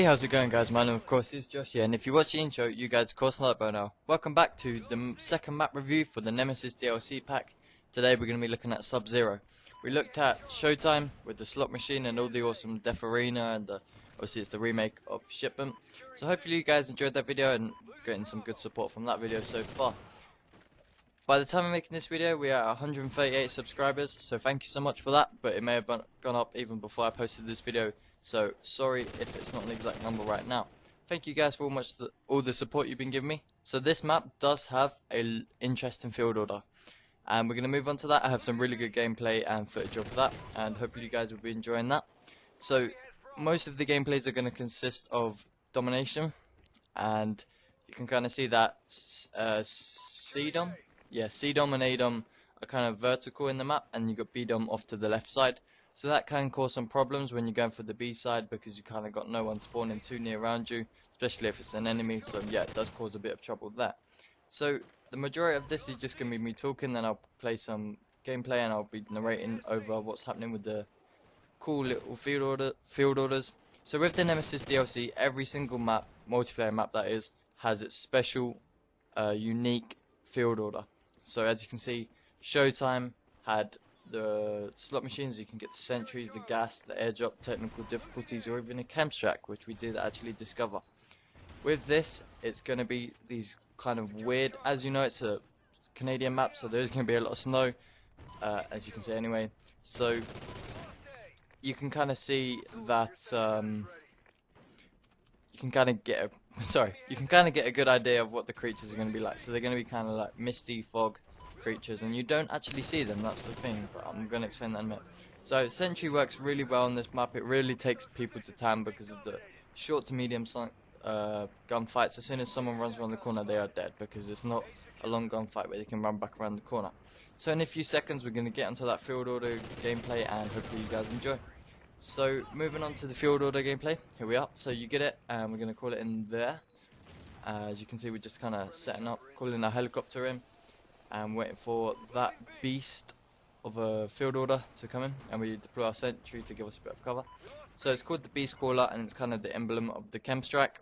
How's it going, guys? My name of course is Joshie, and if you watch the intro, you guys of course know it by now. Welcome back to the second map review for the Nemesis DLC pack. Today we're going to be looking at SUBZERO. We looked at Showtime with the slot machine and all the awesome Death Arena, and obviously it's the remake of Shipment. So hopefully you guys enjoyed that video and getting some good support from that video so far. By the time I'm making this video, we are at 138 subscribers, so thank you so much for that, but it may have gone up even before I posted this video, so sorry if it's not an exact number right now. Thank you guys for all the support you've been giving me. So this map does have an interesting field order, and we're going to move on to that. I have some really good gameplay and footage of that, and hopefully you guys will be enjoying that. So most of the gameplays are going to consist of domination, and you can kind of see that C-Dom? Yeah, C-Dom and A-Dom are kind of vertical in the map, and you got B-Dom off to the left side. So that can cause some problems when you're going for the B side, because you kind of got no one spawning too near around you, especially if it's an enemy. So yeah, it does cause a bit of trouble there. So the majority of this is just going to be me talking, then I'll play some gameplay and I'll be narrating over what's happening with the cool little field orders. So with the Nemesis DLC, every single map, multiplayer map that is, has its special, unique field order. So as you can see, Showtime had the slot machines. You can get the sentries, the gas, the airdrop, technical difficulties, or even a chem track, which we did actually discover. With this, it's going to be these kind of weird, as you know, it's a Canadian map, so there's going to be a lot of snow, as you can see anyway. So you can kind of see that you can kind of get a good idea of what the creatures are going to be like. So they're going to be kind of like misty fog creatures, and you don't actually see them, that's the thing, but I'm going to explain that in a minute. So sentry works really well on this map. It really takes people to town because of the short to medium gunfights. As soon as someone runs around the corner, they are dead, because it's not a long gunfight where they can run back around the corner. So in a few seconds we're going to get onto that field order gameplay, and hopefully you guys enjoy. So moving on to the field order gameplay, here we are. So you get it, and we're going to call it in there. As you can see, we're just kind of setting up, calling our helicopter in, and waiting for that beast of a field order to come in, and we deploy our sentry to give us a bit of cover. So it's called the beast caller, and it's kind of the emblem of the chem strike.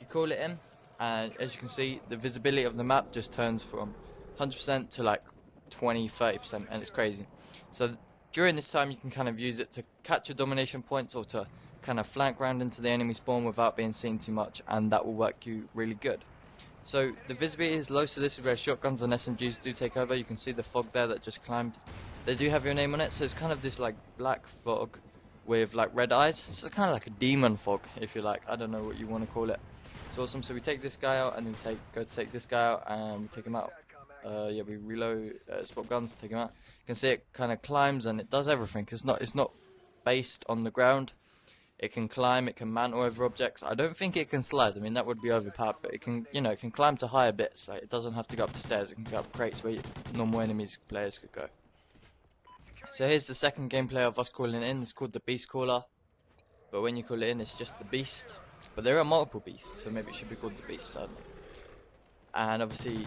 You call it in, and as you can see, the visibility of the map just turns from 100% to like 20-30%, and it's crazy. So during this time you can kind of use it to capture domination points, or to kind of flank round into the enemy spawn without being seen too much, and that will work you really good. So the visibility is low, so this is where shotguns and SMGs do take over. You can see the fog there that just climbed. They do have your name on it, so it's kind of this like black fog with like red eyes. So it's kind of like a demon fog, if you like. I don't know what you want to call it. It's awesome. So we take this guy out, and then go to take this guy out, and we take him out. Yeah, we reload, swap guns, take him out. You can see it kind of climbs, and it does everything. It's not based on the ground. It can climb, it can mantle over objects. I don't think it can slide. I mean, that would be overpowered, but it can, you know, it can climb to higher bits. Like, it doesn't have to go up the stairs. It can go up crates where normal players could go. So here's the second gameplay of us calling it in. It's called the beast caller, but when you call it in, it's just the beast. But there are multiple beasts, so maybe it should be called the beast. I don't know. And obviously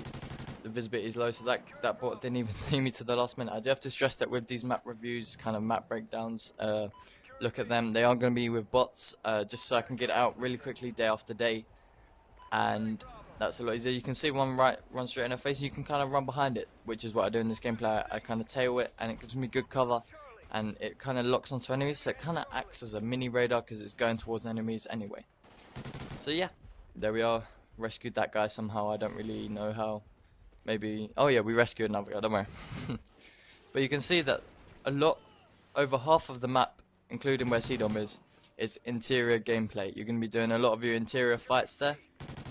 the visibility is low, so that bot didn't even see me to the last minute. I do have to stress that with these map reviews, kind of map breakdowns, look at them, they are going to be with bots, just so I can get it out really quickly day after day, and that's a lot easier. You can see one run straight in her face, and you can kind of run behind it, which is what I do in this gameplay. I kind of tail it, and it gives me good cover, and it kind of locks onto enemies, so it kind of acts as a mini radar because it's going towards enemies anyway. So yeah, there we are. Rescued that guy somehow. I don't really know how. Maybe, oh yeah, we rescued another guy, don't worry. But you can see that over half of the map, including where C-Dom is interior gameplay. You're going to be doing a lot of your interior fights there,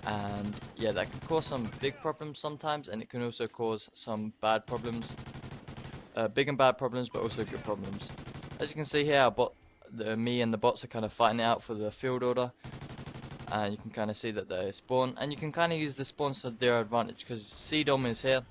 and yeah, that can cause some big problems sometimes, and it can also cause some bad problems, big and bad problems, but also good problems. As you can see here, me and the bots are kind of fighting it out for the field order. You can kind of see that they spawn, and you can kind of use the spawns to their advantage, because C-Dom is here,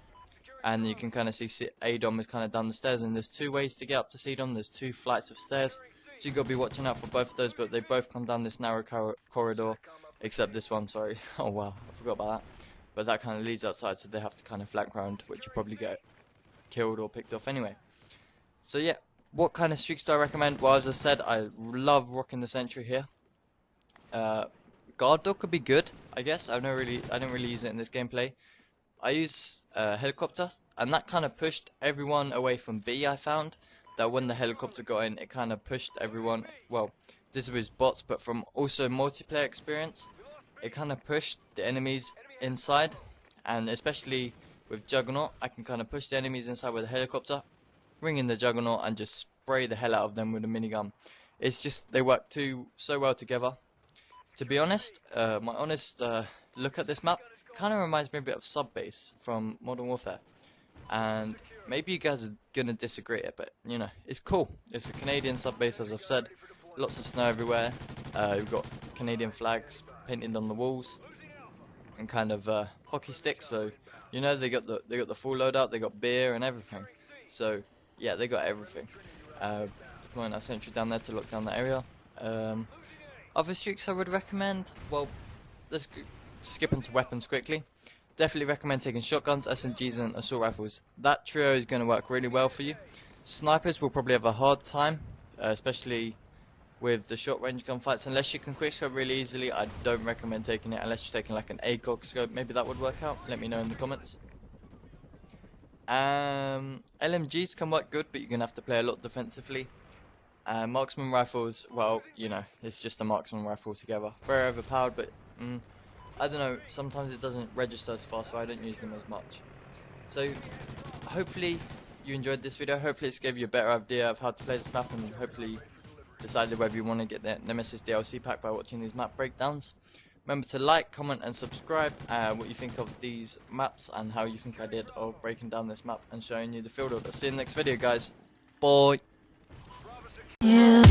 and you can kind of see A-Dom is kind of down the stairs, and there's two ways to get up to C-Dom. There's two flights of stairs, so you've got to be watching out for both of those, but they both come down this narrow corridor, except this one, sorry. Oh wow, I forgot about that. But that kind of leads outside, so they have to kind of flank round, which you probably get killed or picked off anyway. So yeah, what kind of streaks do I recommend? Well, as I said, I love rocking the sentry here. guard dog could be good, I guess. I didn't really use it in this gameplay. I use helicopter, and that kind of pushed everyone away from B. I found that when the helicopter got in, it kind of pushed everyone. Well, this was bots, but from also multiplayer experience, it kind of pushed the enemies inside, and especially with Juggernaut, I can kind of push the enemies inside with a helicopter, ring in the Juggernaut, and just spray the hell out of them with a minigun. It's just they work so well together. To be honest, my honest look at this map kind of reminds me a bit of Subbase from Modern Warfare, and maybe you guys are gonna disagree it, but you know, it's cool. It's a Canadian Subbase, as I've said. Lots of snow everywhere. We've got Canadian flags painted on the walls, and kind of hockey sticks. So you know they got the full loadout. They got beer and everything. So yeah, they got everything. Deploying our sentry down there to lock down that area. Other streaks I would recommend. Well, let's skip into weapons quickly. Definitely recommend taking shotguns, SMGs, and assault rifles. That trio is going to work really well for you. Snipers will probably have a hard time, especially with the short range gunfights. Unless you can quickscope really easily, I don't recommend taking it unless you're taking like an ACOG scope. Maybe that would work out. Let me know in the comments. LMGs can work good, but you're going to have to play a lot defensively. Marksman rifles, well, you know, it's just a marksman rifle together. Very overpowered, but I don't know, sometimes it doesn't register as fast, so I don't use them as much. So, hopefully you enjoyed this video. Hopefully it's gave you a better idea of how to play this map, and hopefully decided whether you want to get the Nemesis DLC pack by watching these map breakdowns. Remember to like, comment, and subscribe what you think of these maps and how you think I did of breaking down this map and showing you the field order. See you in the next video, guys. Bye. Yeah.